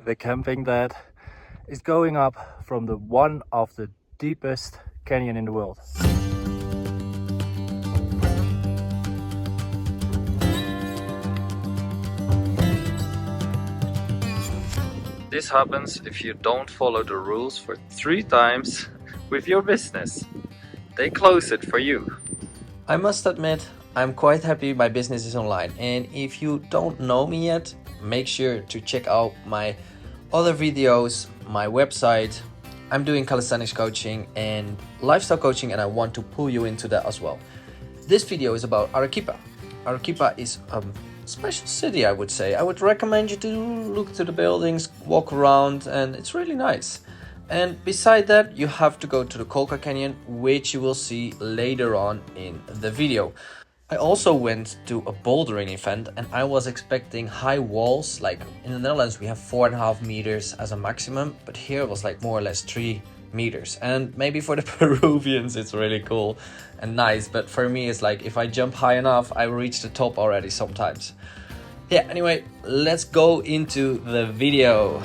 the camping that is going up from the one of the deepest canyon in the world. This happens if you don't follow the rules for 3 times with your business. They close it for you. I must admit, I'm quite happy my business is online, and if you don't know me yet, make sure to check out my other videos, my website. I'm doing calisthenics coaching and lifestyle coaching, and I want to pull you into that as well. This video is about Arequipa. Arequipa is a special city, I would say. I would recommend you to look to the buildings, walk around, and it's really nice. And beside that, you have to go to the Colca Canyon, which you will see later on in the video. I also went to a bouldering event, and I was expecting high walls. Like in the Netherlands, we have 4.5 meters as a maximum, but here it was like more or less 3 meters. And maybe for the Peruvians, it's really cool and nice, but for me, it's like if I jump high enough, I reach the top already sometimes. Yeah, anyway, let's go into the video.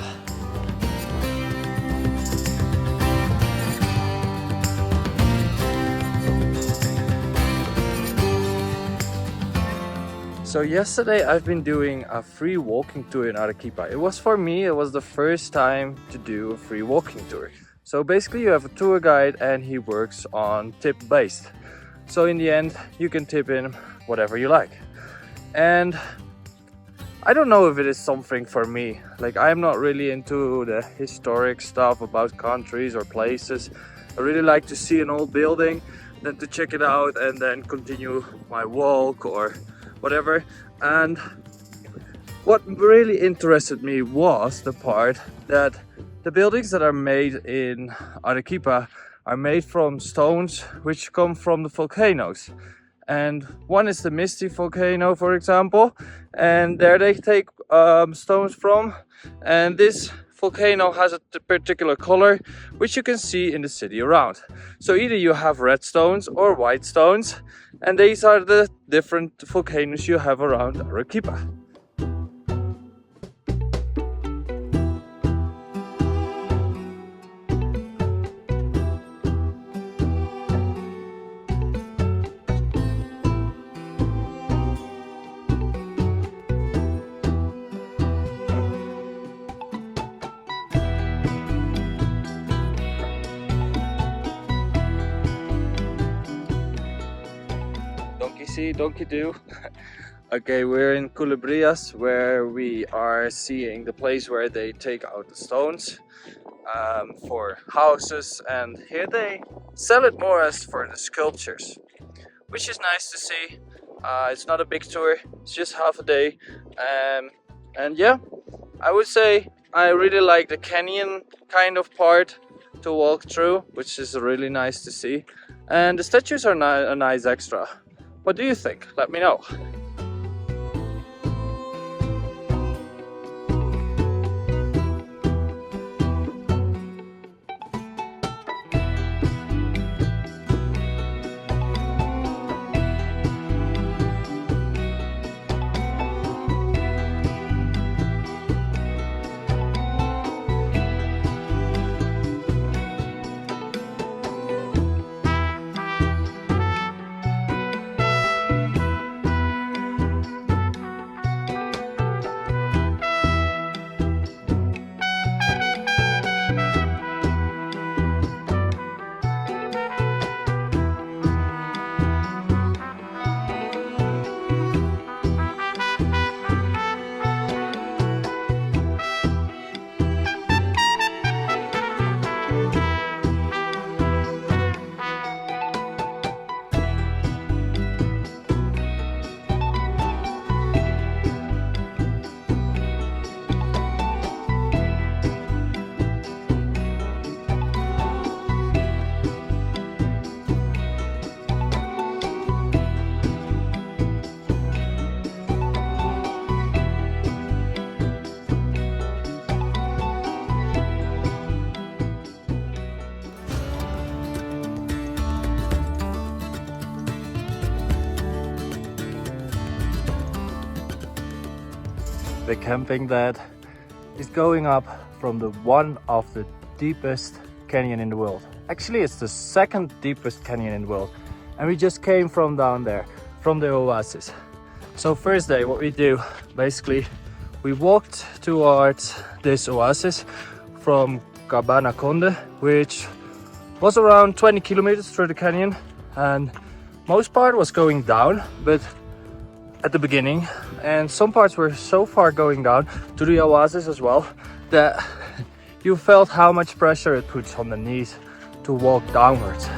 So yesterday I've been doing a free walking tour in Arequipa. It was for me, it was the first time to do a free walking tour. So basically you have a tour guide and he works on tip based. So in the end you can tip in whatever you like. And I don't know if it is something for me. Like I'm not really into the historic stuff about countries or places. I really like to see an old building, then to check it out and then continue my walk or whatever. And what really interested me was the part that the buildings that are made in Arequipa are made from stones which come from the volcanoes. And one is the Misty volcano, for example, and there they take stones from, and this volcano has a particular color which you can see in the city around. So either you have red stones or white stones, and these are the different volcanoes you have around Arequipa. Donkey do. Okay, we're in Culebrillas, where we are seeing the place where they take out the stones for houses, and here they sell it more as for the sculptures, which is nice to see. It's not a big tour, it's just half a day, and yeah, I would say I really like the canyon kind of part to walk through, which is really nice to see, and the statues are a nice extra. What do you think? Let me know. the camping that is going up from one of the deepest canyon in the world. Actually, it's the second deepest canyon in the world. And we just came from down there, from the Oasis. So first day, what we do, basically, we walked towards this Oasis from Cabana Conde, which was around 20 kilometers through the canyon. And most part was going down, but at the beginning, and some parts were so far going down to the Oasis as well, that you felt how much pressure it puts on the knees to walk downwards.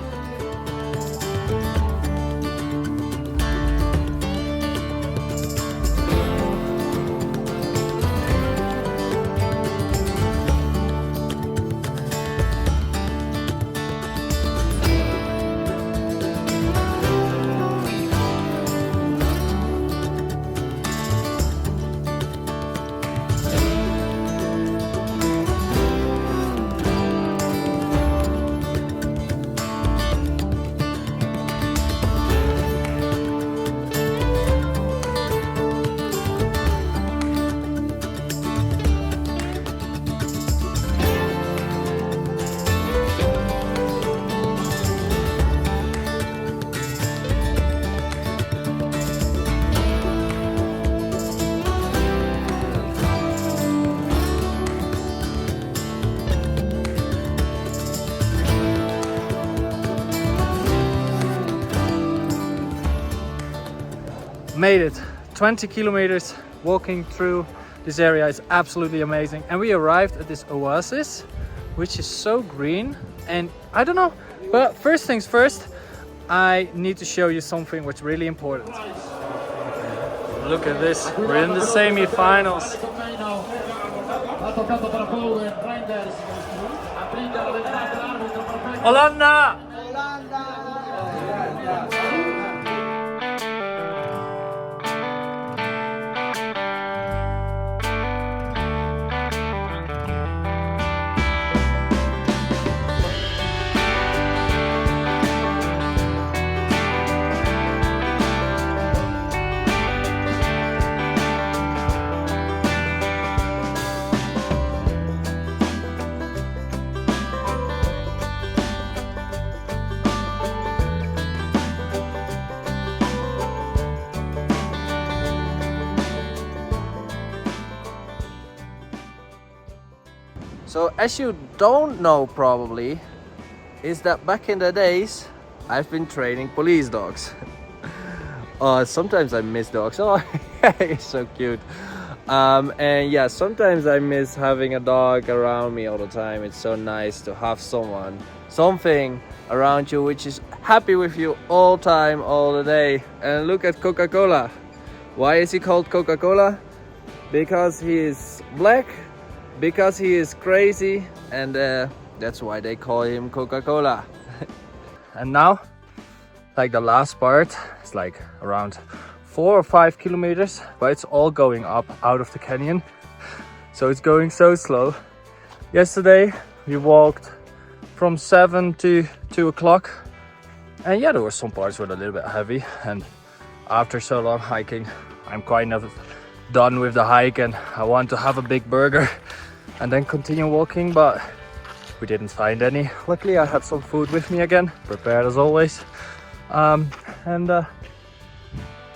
Made it 20 kilometers walking through this area is absolutely amazing, and we arrived at this oasis which is so green, and I don't know, but first things first, I need to show you something which is really important. Look at this, we're in the semi-finals. Holanda! So as you don't know probably, is that back in the days I've been training police dogs. Sometimes I miss dogs. Oh, it's so cute. And yeah, sometimes I miss having a dog around me all the time. It's so nice to have something around you which is happy with you all time, all the day. And look at Coca-Cola. Why is he called Coca-Cola? Because he is black, because he is crazy, and that's why they call him Coca-Cola. And now, like the last part, it's like around 4 or 5 kilometers, but it's all going up out of the canyon. So it's going so slow. Yesterday we walked from 7 to 2 o'clock, and yeah, there were some parts were a little bit heavy, and after so long hiking, I'm kind of done with the hike and I want to have a big burger and then continue walking, but we didn't find any. Luckily I had some food with me again, prepared as always. Yeah,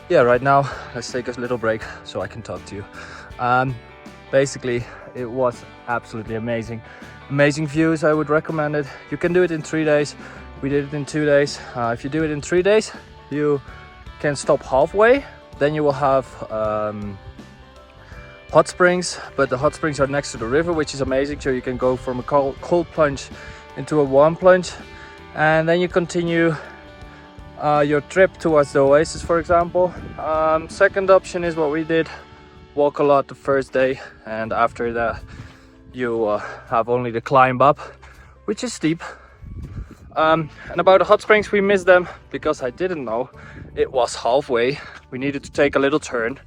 right now let's take a little break so I can talk to you. Basically it was absolutely amazing views. I would recommend it. You can do it in 3 days. We did it in 2 days. If you do it in 3 days, you can stop halfway, then you will have hot springs, but the hot springs are next to the river, which is amazing, so you can go from a cold plunge into a warm plunge, and then you continue your trip towards the Oasis, for example. Second option is what we did, walk a lot the first day, and after that you have only the climb up, which is steep. And about the hot springs, we missed them because I didn't know it was halfway. We needed to take a little turn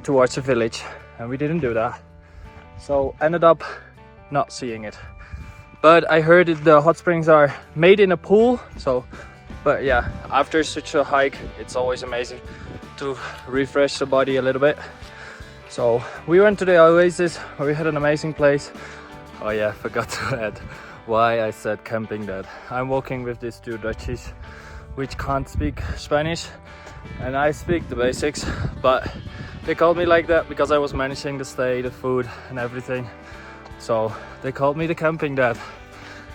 towards the village, and we didn't do that, so ended up not seeing it. But I heard that the hot springs are made in a pool, so but yeah, after such a hike it's always amazing to refresh the body a little bit. So we went to the Oasis where we had an amazing place. Oh yeah, forgot to add why I said camping that. I'm walking with these two Dutchies which can't speak Spanish, and I speak the basics, but they called me like that because I was managing the stay, the food and everything. So they called me the camping dad.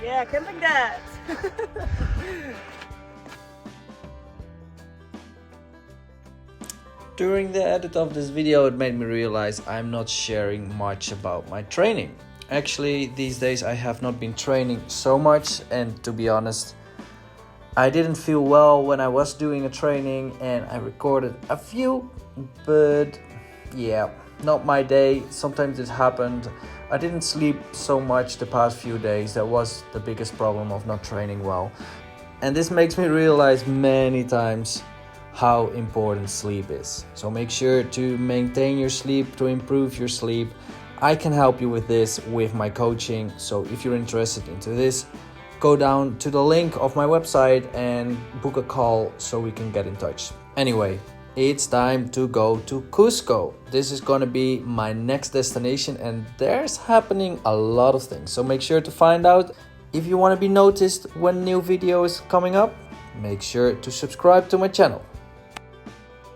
Yeah, camping dad. During the edit of this video, it made me realize I'm not sharing much about my training. Actually, these days I have not been training so much, and to be honest, I didn't feel well when I was doing a training and I recorded a few, but yeah, not my day. Sometimes it happened. I didn't sleep so much the past few days. That was the biggest problem of not training well. And this makes me realize many times how important sleep is. So make sure to maintain your sleep, to improve your sleep. I can help you with this with my coaching. So if you're interested into this, go down to the link of my website and book a call so we can get in touch. Anyway, it's time to go to Cusco. This is gonna be my next destination and there's happening a lot of things. So make sure to find out. If you want to be noticed when new video is coming up, make sure to subscribe to my channel.